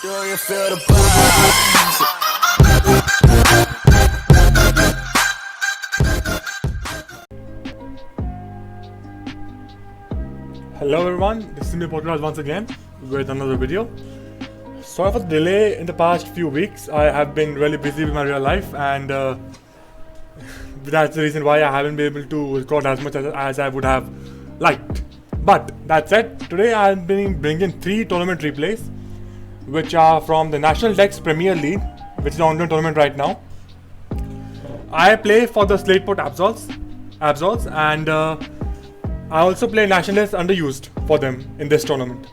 Do you feel the vibe? Hello everyone, this is me Podcast once again with another video. Sorry for the delay in the past few weeks. I have been really busy with my real life, and that's the reason why I haven't been able to record as much as I would have liked. But that said, today I've been bringing 3 tournament replays, which are from the National Dex Premier League, which is the ongoing tournament right now. I play for the Slateport Absols, and I also play National Dex Underused for them in this tournament.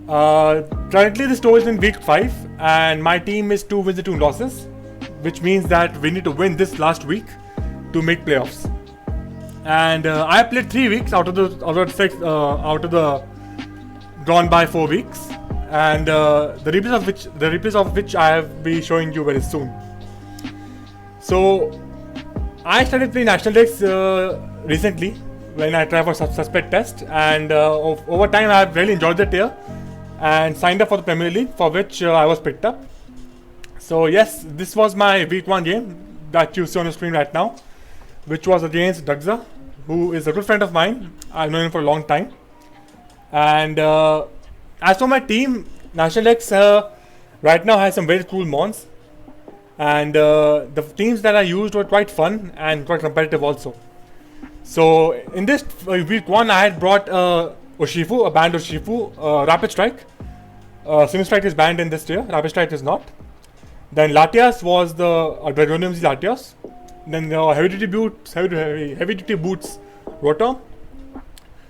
Currently the score is in week 5 and my team is 2 wins and 2 losses, which means that we need to win this last week to make playoffs. And I played 3 weeks out of the gone by 4 weeks, and the replays of which I have be showing you very soon. So I started playing National Dex recently when I tried for suspect test, and over time I have really enjoyed the tier and signed up for the Premier League, for which I was picked up. So yes, this was my week 1 game that you see on the screen right now, which was against Dagza, who is a good friend of mine. I've known him for a long time. And as for my team, National Dex right now has some very cool mons, and the teams that I used were quite fun and quite competitive also. So in this week 1, I had brought Urshifu, a banned Urshifu, Rapid Strike. Simi Strike is banned in this tier, Rapid Strike is not. Then Latias was the Dragonium Latias. Then the heavy duty boots, Rotom,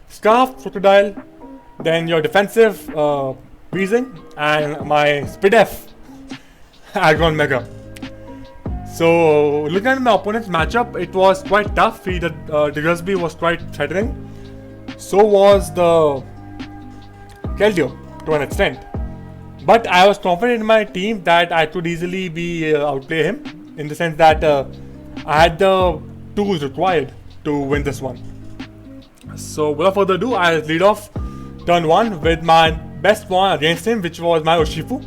Scarf, Crocodile. Then your defensive Weezing, and my Speed F, Aggron Mega. So looking at my opponent's matchup, it was quite tough. The Diggersby was quite threatening. So was the Keldeo to an extent. But I was confident in my team that I could easily outplay him, in the sense that I had the tools required to win this one. So without further ado, I'll lead off turn 1 with my best one against him, which was my Urshifu.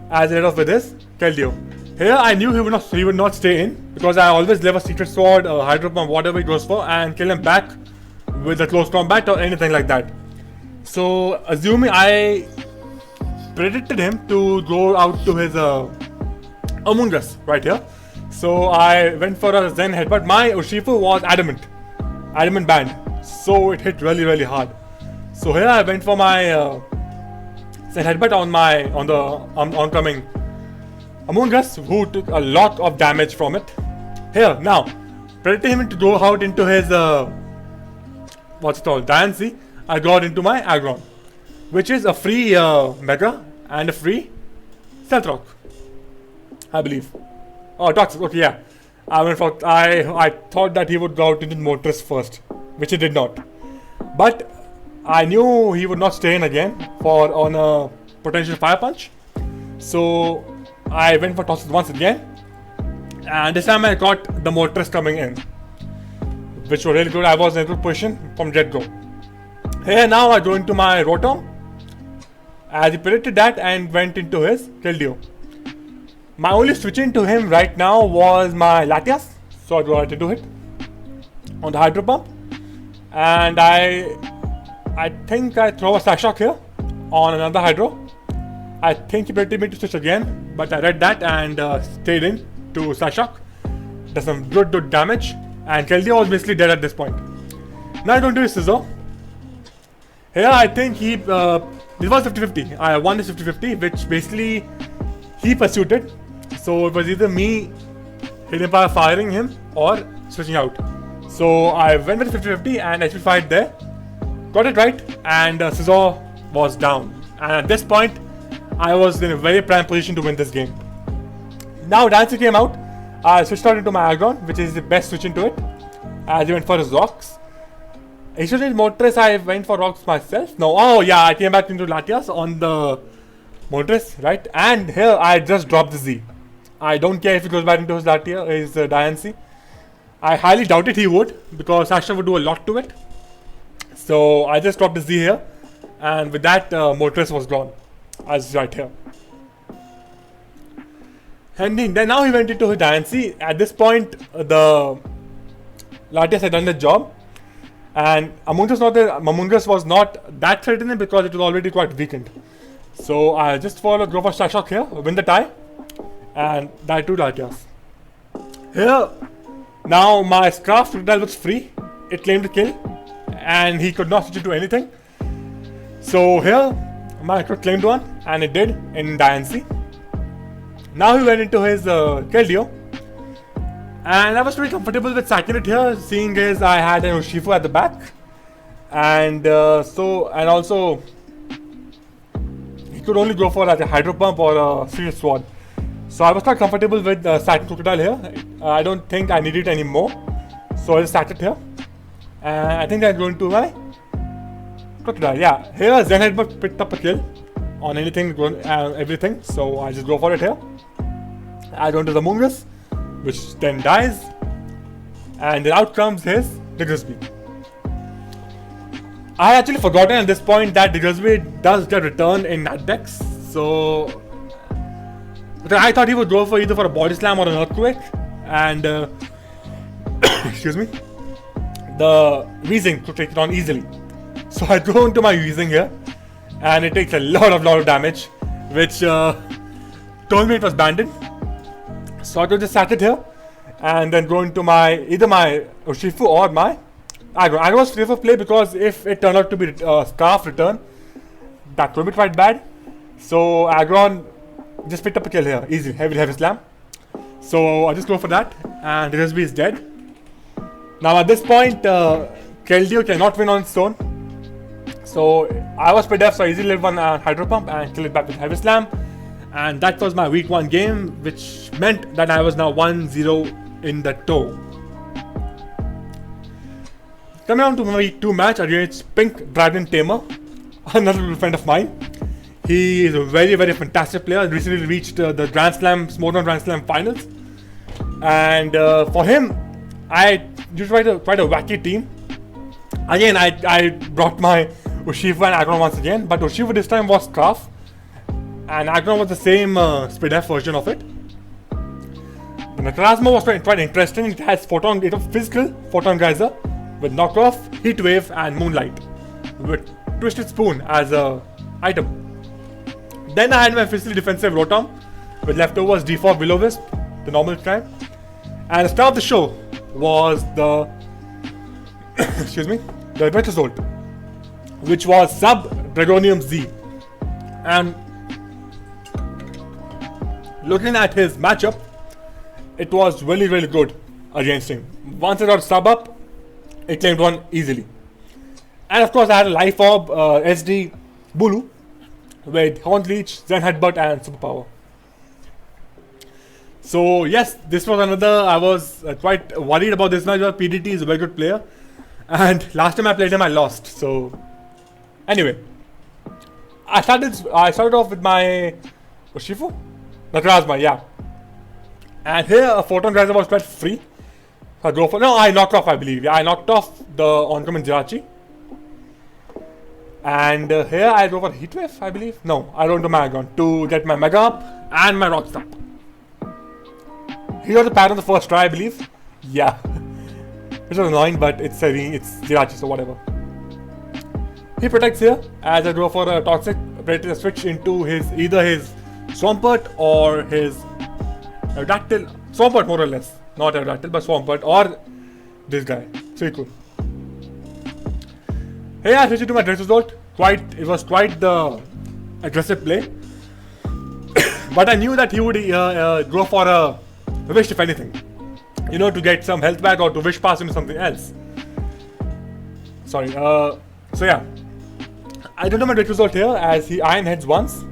As I led off with this Keldeo. Here I knew he would not stay in, because I always leave a Secret Sword, Hydro Pump, whatever it goes for, and kill him back with a close combat or anything like that. So assuming I predicted him to go out to his Among Us right here. So I went for a Zen Headbutt. My Urshifu was Adamant banned, so it hit really hard. So here I went for my Zen Headbutt on the oncoming Among Us, who took a lot of damage from it. Here now, predicting him to go out into his Diancie, I got into my Aggron, which is a free Mega and a free Stealth Rock, I believe. Oh, Toxic. Okay, yeah. I thought that he would go out into Moltres first, which he did not. But I knew he would not stay in again on a potential Fire Punch. So I went for Toxic once again, and this time I got the Moltres coming in, which was really good. I was in a good position from get-go. Here now I go into my Rotom, as he predicted that, and went into his Keldeo. My only switch into him right now was my Latias, so I got into it on the Hydro Pump, and I think I throw a Psyshock here on another Hydro. I think he predicted me to switch again, but I read that and stayed in to Psyshock. Does some good damage, and Keldeo was basically dead at this point. Now I go into his Scizor. Here I think this was 50-50. I won this 50-50, which basically he pursued it. So it was either me hitting by firing him or switching out. So I went with 50-50 and HP fight there. Got it right, and Scizor was down. And at this point, I was in a very prime position to win this game. Now Diancie came out. I switched out into my Aggron, which is the best switch into it, as he went for his rocks. Instead of Moltres, I went for rocks myself. No, oh yeah, I came back into Latias on the Moltres, right? And here I just dropped the Z. I don't care if he goes back into his Diancie. I highly doubted he would, because Sasha would do a lot to it. So I just dropped the Z here, and with that, Moltres was gone. as right here. And then now he went into his Dynasty. At this point, the Latias had done the job, and Amoonguss was not that threatening because it was already quite weakened. So I just go for Shashok here, win the tie, and die to Latias. Here, now my Scarf Crocodile was free. It claimed to kill, and he could not switch it to anything. So here, my claimed one, and it did in Dynasty. Now he went into his Keldeo, and I was pretty comfortable with sacking it here, seeing as I had an Urshifu at the back, and also he could only go for like a Hydro Pump or a Serious Sword. So I was quite comfortable with sacking Crocodile here. I don't think I need it anymore, so I just sacked it here, and I think I'm going to my Crocodile. Yeah, here Zen Headbutt picked up a kill on anything, everything, so I just go for it here. I go into the Amoonguss, which then dies, and then out comes his Diggersby. I had actually forgotten at this point that Diggersby does get returned in nat decks, so I thought he would go for either for a Body Slam or an Earthquake, and excuse me, the Weezing to take it on easily. So I go into my Weezing here, and it takes a lot of damage, which told me it was banded. So I could just sack it here, and then go into either my Urshifu or my Aggron. Aggron was free for play because if it turned out to be Scarf return, that would be quite bad. So Aggron just picked up a kill here, easy, heavy slam. So I just go for that, and Diggersby is dead. Now at this point, Keldeo cannot win on its own. So I was pretty deaf, so I easily live on Hydro Pump and kill it back with Heavy Slam. And that was my week 1 game, which meant that I was now 1-0 in the toe. Coming on to my week 2 match against Pink Dragon Tamer, another little friend of mine. He is a very fantastic player. Recently reached the Grand Slam, Smalltown Grand Slam finals. And for him, I used quite a wacky team. Again, I brought my Urshifu and Aggron once again, but Urshifu this time was Scarf, and Aggron was the same Speed F version of it. The Necrozma was quite interesting. It has physical Photon Geyser with knockoff, Heat Wave, and Moonlight with Twisted Spoon as a item. Then I had my physically defensive Rotom with leftovers D4 Will-O-Wisp, the normal type. And the star of the show was the excuse me, the Retrozolt, which was sub Dragonium Z. And looking at his matchup, it was really good against him. Once I got sub up, it claimed one easily. And of course I had a Life Orb SD Bulu with Horn Leech, Zen Headbutt, and Superpower. So yes, this was another. I was quite worried about this match, but PDT is a very good player, and last time I played him I lost. So anyway, I started off with my Urshifu, Necrozma, yeah. And here a Photon Geyser was quite free. So I knocked off, I believe. Yeah, I knocked off the oncoming Jirachi. And here I go for Heatwave, I believe. No, I go into Aggron to get my Mega up and my Rock Stomp. He got the pad on the first try, I believe. Yeah. Which was annoying, but it's Jirachi, so whatever. He protects here as I go for a Toxic Predator switch into either his Swampert or his Aerodactyl. Swampert more or less. Not Aerodactyl, but Swampert or this guy. So cool. Hey, I switched into my Retrozolt. It was quite the aggressive play. But I knew that he would go for a Wish if anything. You know, to get some health back or to Wish Pass into something else. Sorry. So yeah. I don't know my Retrozolt here as he Iron Heads once.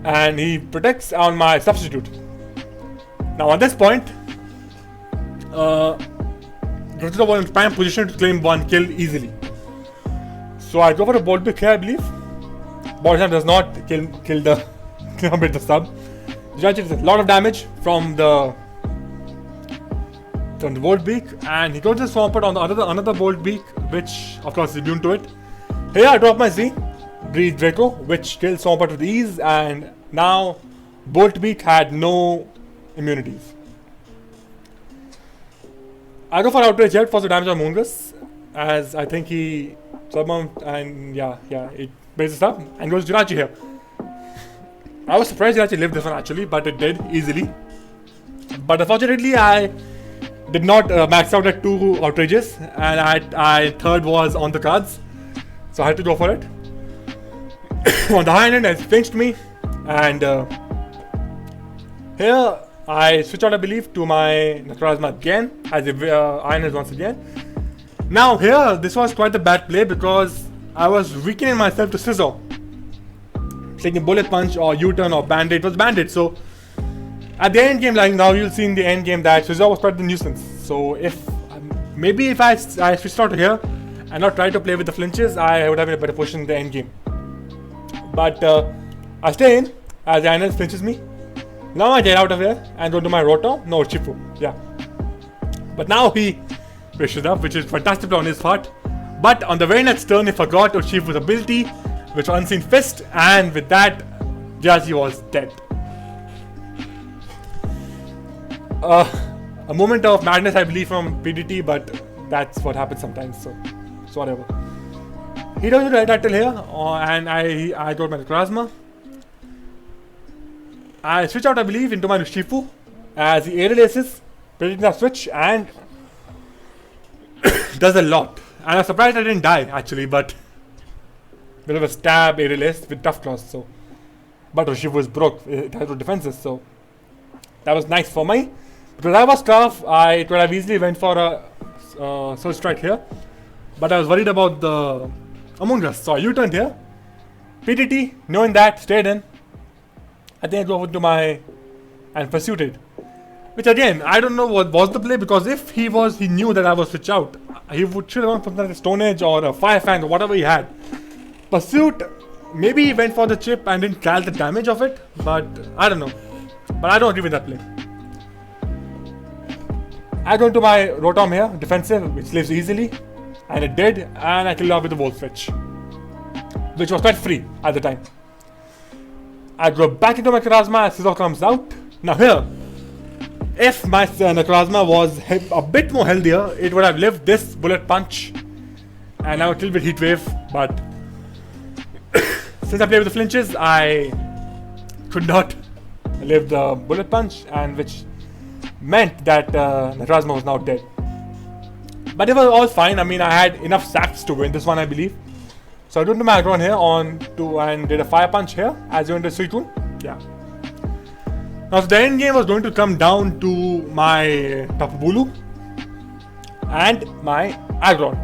And he protects on my substitute. Now at this point, Retrozolt was in prime position to claim one kill easily. So I go for a Bolt Pick here, I believe. Bolt Pick does not kill the sub. Jirachi does a lot of damage from the Volt Beak, and he goes to the Swampert on the another Volt Beak, which of course is immune to it. Here I drop my Z breathe Draco, which killed Swampert with ease, and now Boltbeak had no immunities. I go for Outrage here for the damage on Moongus, as I think he summoned and it bases up and goes Jirachi here. I was surprised Jirachi lived this one actually, but it did easily. But unfortunately, I did not max out at 2 outrages, and I third was on the cards, so I had to go for it. On the high end, it flinched me, and here I switch out, I believe, to my Necrozma again, as if Iron is once again. Now here, this was quite a bad play because I was weakening myself to Scizor. Taking Bullet Punch or U-turn or Bandit. It was Bandit, so at the end game, like now you'll see in the end game that Scizor was quite the nuisance. So if maybe if I switched out here and not try to play with the flinches, I would have been a better position in the end game. But I stay in as Lionel flinches me. Now I get out of here and go to my Rotom. No, Urshifu. Yeah. But now he pushes up, which is fantastic on his part. But on the very next turn, he forgot Urshifu's ability, which was Unseen Fist, and with that, Jirachi was dead. A moment of madness, I believe, from PDT, but that's what happens sometimes, so whatever. He doesn't do that till here, and I got my Necrozma. I switch out, I believe, into my Urshifu as he aerial aces, predicting that switch, and does a lot. And I'm surprised I didn't die actually, but bit of a stab aerial ace with Tough Claws. So, but Urshifu was broke; it had no defenses, so that was nice for me. Because I was tough, I could have easily went for a Surge Strike here, but I was worried about the Among Us, so I U-turned here. PTT, knowing that, stayed in. I think I go over to my and pursued it. Which again, I don't know what was the play, because if he knew that I was switch out, he should have gone for something like a Stone Edge or a Fire Fang or whatever he had. Pursuit, maybe he went for the chip and didn't calc the damage of it, but I don't know. But I don't agree with that play. I go into my Rotom here, defensive, which lives easily, and it did, and I killed it off with the Volt Switch, which was quite free at the time. I go back into my Necrozma as Scizor comes out. Now here, if my Necrozma was a bit more healthier, it would have lived this Bullet Punch, and I would kill with Heat Wave, but since I played with the flinches, I could not live the Bullet Punch, and which meant that Necrozma was now dead. But it was all fine. I mean, I had enough sacks to win this one, I believe. So I went to my Aggron here and did a Fire Punch here as you went to Suicune. Yeah. Now so the end game was going to come down to my Tapu Bulu and my Aggron.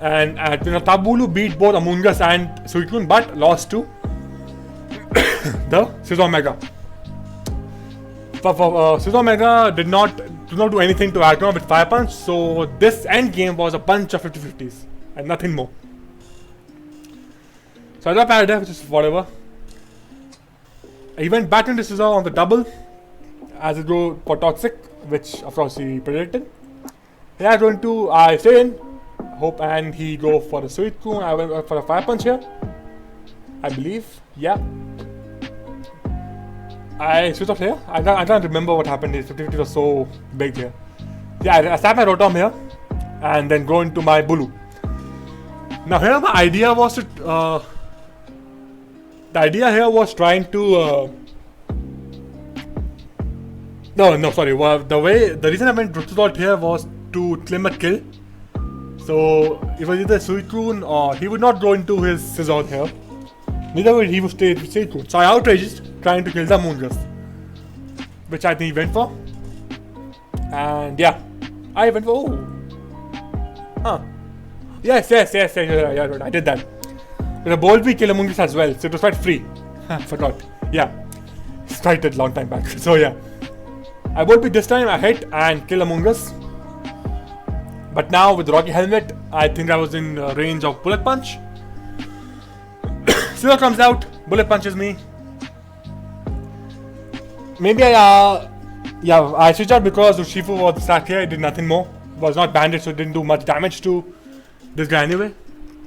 And Tapu Bulu beat both Among Us and Suicune, but lost to the Scizor Mega. Scizor Mega did not do anything to Aggron with Fire Punch, so this end game was a bunch of 50-50s and nothing more. So I got Paradigm, which is whatever. He went back into Scizor on the double as it go for Toxic, which of course he predicted. Yeah, I stay in, hope, and he go for the Suicune. I went for a Fire Punch here, I believe. Yeah. I switched off here. I can't remember what happened. His 50-50 was so big here. Yeah, I sat my Rotom here and then go into my Bulu. Now here my idea was to the idea here was trying to the reason I went Drupal here was to claim a kill. So it was either Suicune or he would not go into his Scizor here. Neither would he would stay with Suicune. So I outraged trying to kill the Moongus, which I think he went for. And yeah, I went for Yes, yeah, I did that. With a Boltbeak kill Amoonguss as well, so it was quite free. Forgot. Yeah. Started long time back. So yeah. I Boltbeak this time, I hit and kill Amoonguss. But now with Rocky Helmet, I think I was in range of Bullet Punch. Scizor comes out, Bullet Punches me. Maybe I switched out because Urshifu was stuck here, it did nothing more. Was not banded, so it didn't do much damage to this guy anyway.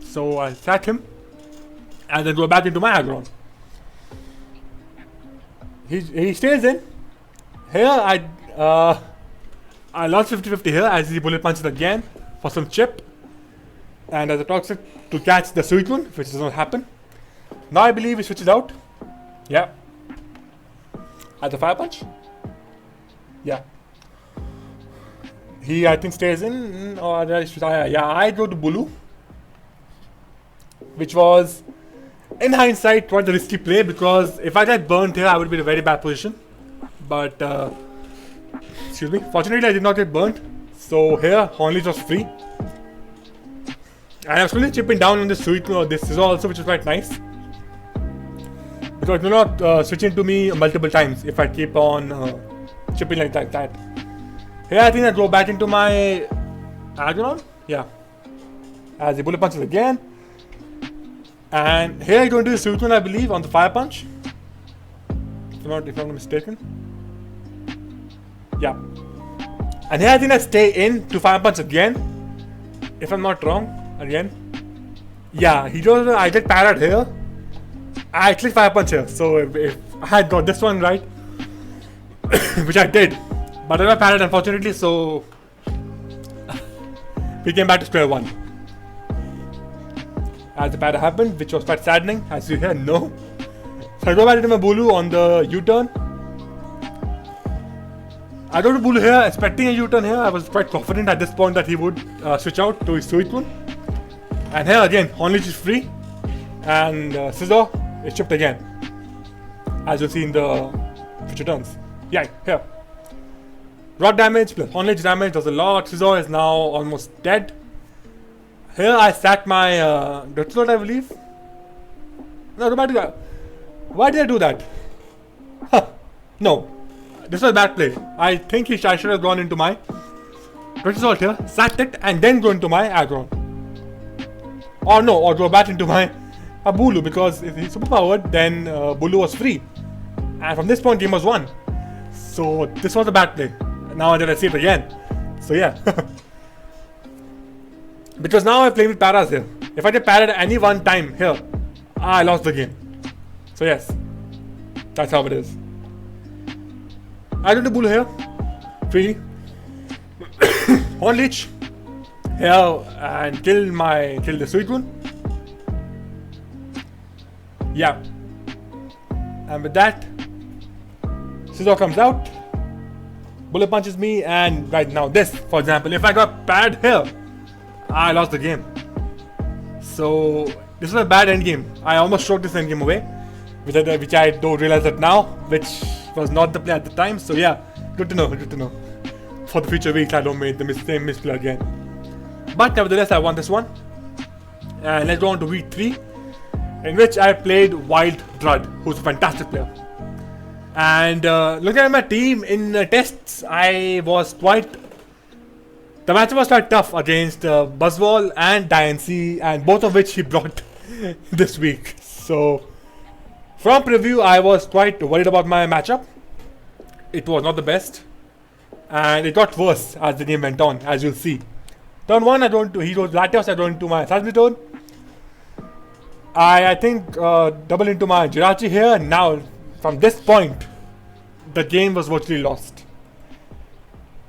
So I sacked him. and then go back into my aggron. He stays in. Here I lost 50-50 here as he bullet punches again for some chip. And as a toxic to catch the Suicune, which does not happen. Now I believe he switches out. Yeah. At the fire punch. Yeah. He I think stays in or yeah, I go to Bulu. Which was in hindsight quite a risky play because if I get burnt here I would be in a very bad position. But excuse me. Fortunately I did not get burnt. So here Honleech was free. And I was slowly chipping down on this Suicune or this Scizor also, which is quite nice. Because it will not switch into me multiple times if I keep on chipping like that. Here I think I go back into my Aggron. Yeah. As the bullet punches again. And here I go into the Suicune I believe on the fire punch. If I'm not mistaken. Yeah. And here I think I stay in to fire punch again. If I'm not wrong. Again. Yeah, he goes, I get parried here. I click fire punch here. So if I had got this one right, which I did, but I got parried unfortunately, so we came back to square one. As the parry happened, which was quite saddening, as you hear, no. So I go back into my Bulu on the U-turn. I go to Bulu here, expecting a U-turn here. I was quite confident at this point that he would switch out to his Suicune. And here again, Honleech is free. And Scizor is chipped again. As you'll see in the future turns. Yeah, here. Rock damage plus Honleech damage does a lot. Scizor is now almost dead. Here I sacked my Ductylord, I believe. No, go back to that. Why did I do that? Huh. No. This was a bad play. I think I should have gone into my Ductylord here, sacked it, and then go into my Aggron. Or no, or go back into my Bulu, because if he's super powered, then Bulu was free. And from this point, game was won. So this was a bad play. Now that I see it again. So yeah. Because now I'm playing with paras here. If I get parried at any one time here, I lost the game. So yes. That's how it is. I do the Bulu here. Freely. Honleech. Here and kill the Suicune. Yeah. And with that, Scizor comes out, bullet punches me, and right now this, for example, if I got parried here, I lost the game. So this was a bad endgame. I almost choked this endgame away, which I don't realize that now, which was not the play at the time. So yeah, good to know, good to know. For the future weeks, I don't make the same misplay again. But nevertheless, I won this one. And let's go on to week 3, in which I played Wild Drud, who's a fantastic player. And looking at my team in tests, I was quite... The matchup was quite tough against Buzzwole and Diancie, and both of which he brought this week. So, from preview, I was quite worried about my matchup. It was not the best. And it got worse as the game went on, as you'll see. Turn 1, he goes Latios, I go into my Sasmitone. I think double into my Jirachi here. Now, from this point, the game was virtually lost.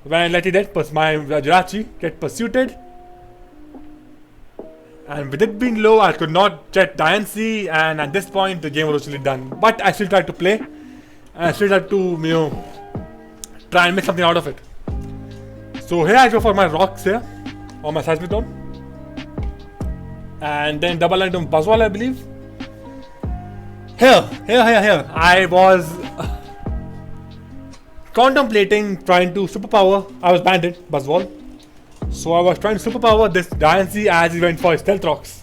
When I let it dead, my Jirachi get pursued. And with it being low, I could not get Diancie, and at this point, the game was virtually done. But I still tried to play, and I still tried to, try and make something out of it. So here I go for my rocks here, on my Sasmitone. And then double into Buzzwole, I believe. Here. I was contemplating trying to superpower. I was banded, Buzzwole. So I was trying to superpower this Diancie as he went for his Stealth Rocks,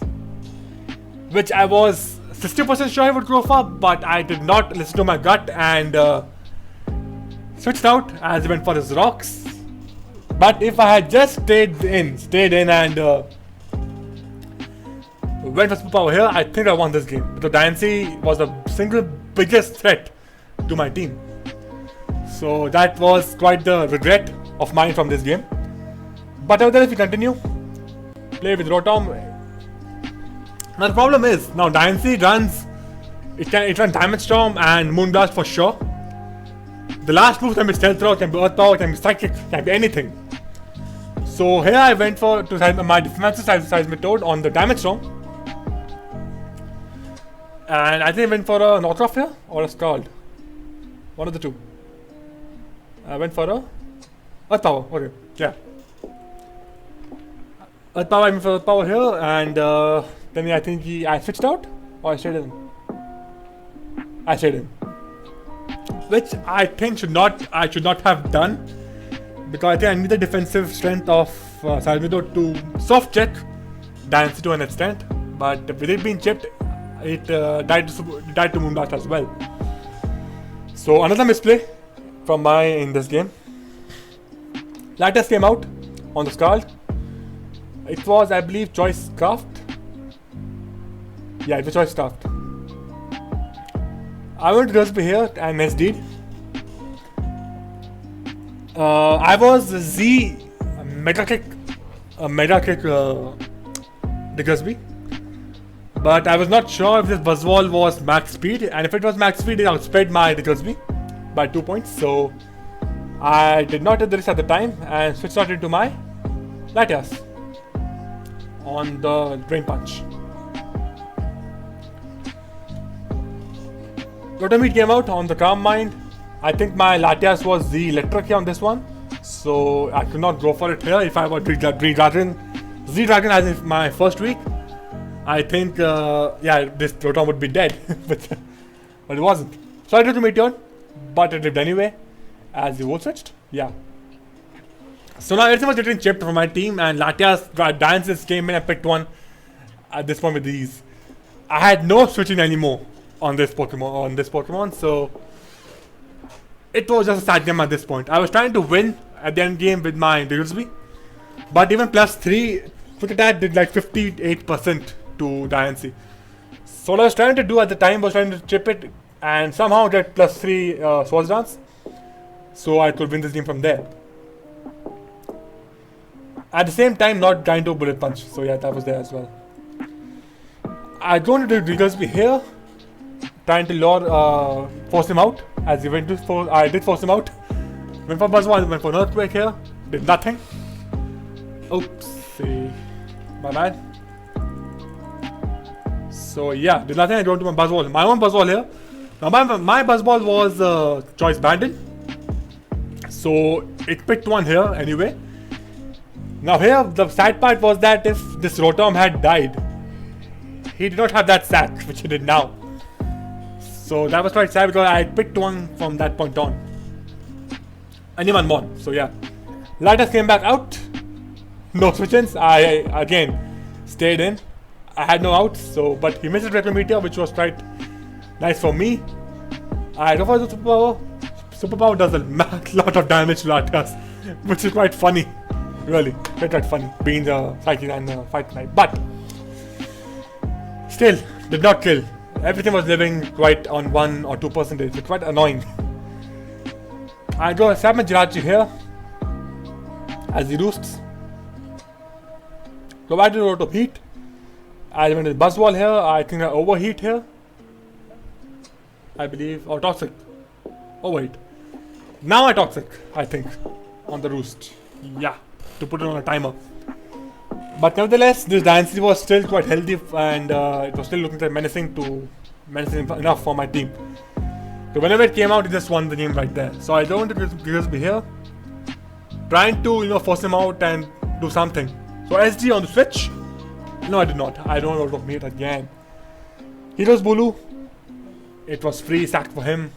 which I was 60% sure he would go for, but I did not listen to my gut and switched out as he went for his rocks. But if I had just stayed in and went for superpower here, I think I won this game. Because Diancie was the single biggest threat to my team. So that was quite the regret of mine from this game. But nevertheless, we continue. Play with Rotom. Now the problem is, now Dynasty runs, it runs Diamond Storm and Moonblast for sure. The last move can be Stealth Rock, can be Earth Power, can be Psychic, can be anything. So here I went for my defensive Seismitoad on the Diamond Storm. And I think I went for a knockoff here, or a Scald. One of the two. I went for a Earth Power, okay, yeah. Earth Power, I went for Earth Power here, and then I think I switched out, or I stayed in. I stayed in. Which I think I should not have done, because I think I need the defensive strength of Seismitoad to soft check Dynasty to an extent, but with it being chipped, it died to Moonblast as well. So another misplay from in this game. Latias came out on the Scald. It was, I believe, Choice Craft. Yeah, it was Choice Craft. I went to Gillespie here and SD'd. I was Z Mega Kick Diggersby, but I was not sure if this Buzzwole was max speed, and if it was max speed, it outsped my Diggersby by 2 points. So I did not take the risk at the time and switched out into my Latias on the Drain Punch. Rotom came out on the Calm Mind. I think my Latias was the Electric here on this one, so I could not go for it here. If I were Z-Dragon as my first week, I think yeah, this Rotom would be dead, but it wasn't. So I did the Meteor, but it lived anyway, as the Volt switched. Yeah. So now everything was getting chipped from my team, and Latias Dances came in and picked one at this point with these. I had no switching anymore on this Pokemon, so it was just a sad game at this point. I was trying to win at the end game with my Diggersby, but even +3 Quick Attack did like 58% to Dynasty. So what I was trying to do at the time was trying to chip it and somehow get +3 Swords Dance, so I could win this game from there. At the same time, not trying to Bullet Punch, so yeah, that was there as well. I go into Diggersby here, trying to force him out. As he went to I did force him out. Went for Buzzwole, went for an Earthquake here, did nothing. Oopsie, my bad. So yeah, did nothing. I go into my Buzzwole, my own Buzzwole here. Now my Buzzwole was Choice Banded, so it picked one here anyway. Now here the sad part was that if this Rotom had died, he did not have that sack, which he did now. So that was quite sad because I picked one from that point on. Anyone won, so yeah. Latias came back out. No switch-ins. I again stayed in. I had no outs, so but he missed a Retro Meteor, which was quite nice for me. I go for the Superpower. Superpower does a lot of damage to Latias, which is quite funny. Really, quite funny, being the Psychic and the Fight Knight. But still, did not kill. Everything was living quite on 1 or 2%. It's quite annoying. I go stab my Jirachi here as he roosts. Go back to the Rotom Heat. I went to Buzzwole here. I think I overheat here, I believe, or Toxic. Oh wait, now I Toxic, I think, on the roost. Yeah, to put it on a timer. But nevertheless, this Dynasty was still quite healthy, and it was still looking like menacing enough for my team. So whenever it came out, it just won the game right there. So I don't want to Diggersby here, trying to force him out and do something. So SD on the switch. No, I did not. I don't know what made again. Heroes Bulu. It was free sack for him.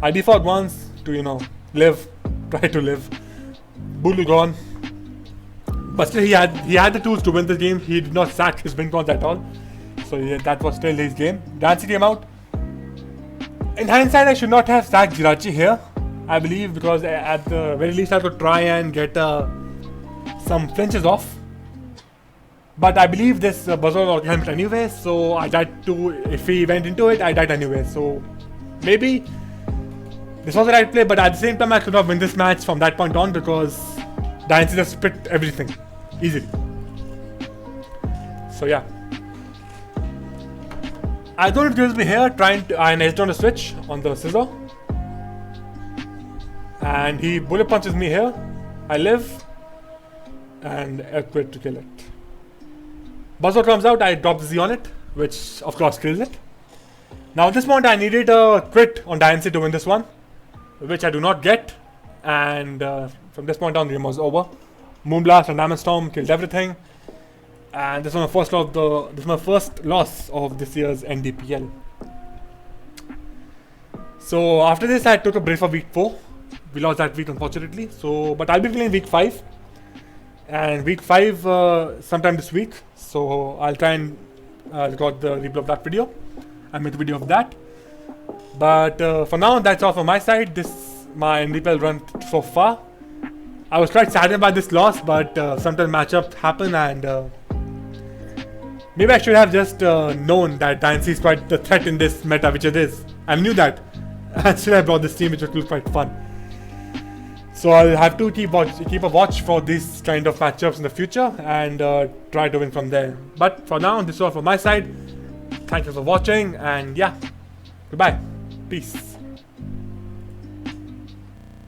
I default once to live, try to live. Bulu gone. But still, he had the tools to win the game. He did not sack his Wincons at all. So yeah, that was still his game. Dynasty came out. In hindsight, I should not have sacked Jirachi here, I believe, because at the very least I could try and get some flinches off. But I believe this Buzzwole helped anyway, so I died too. If he went into it, I died anyway. So maybe this was the right play, but at the same time I could not win this match from that point on because Dynasty just split everything easily. So yeah, I thought it kills me here, I edged on a switch on the scissor. And he bullet punches me here. I live. And I quit to kill it. Buzzword comes out, I drop the Z on it, which of course kills it. Now at this point I needed a crit on Diancie to win this one, which I do not get. And from this point on the game was over. Moonblast and Diamond Storm killed everything. And this was my first loss of this year's NDPL. So after this I took a break for week 4. We lost that week unfortunately. So but I'll be playing week 5. And week 5 sometime this week. So I'll try and record the replay of that video. I made a video of that. But for now that's all from my side. This is my NDPL run so far. I was quite saddened by this loss, but sometimes matchups happen and maybe I should have just known that Diancie is quite the threat in this meta, which it is. I knew that. And still I brought this team, which would look quite fun. So I'll have to keep a watch for these kind of matchups in the future and try to win from there. But for now, this is all from my side. Thank you for watching and yeah, goodbye. Peace.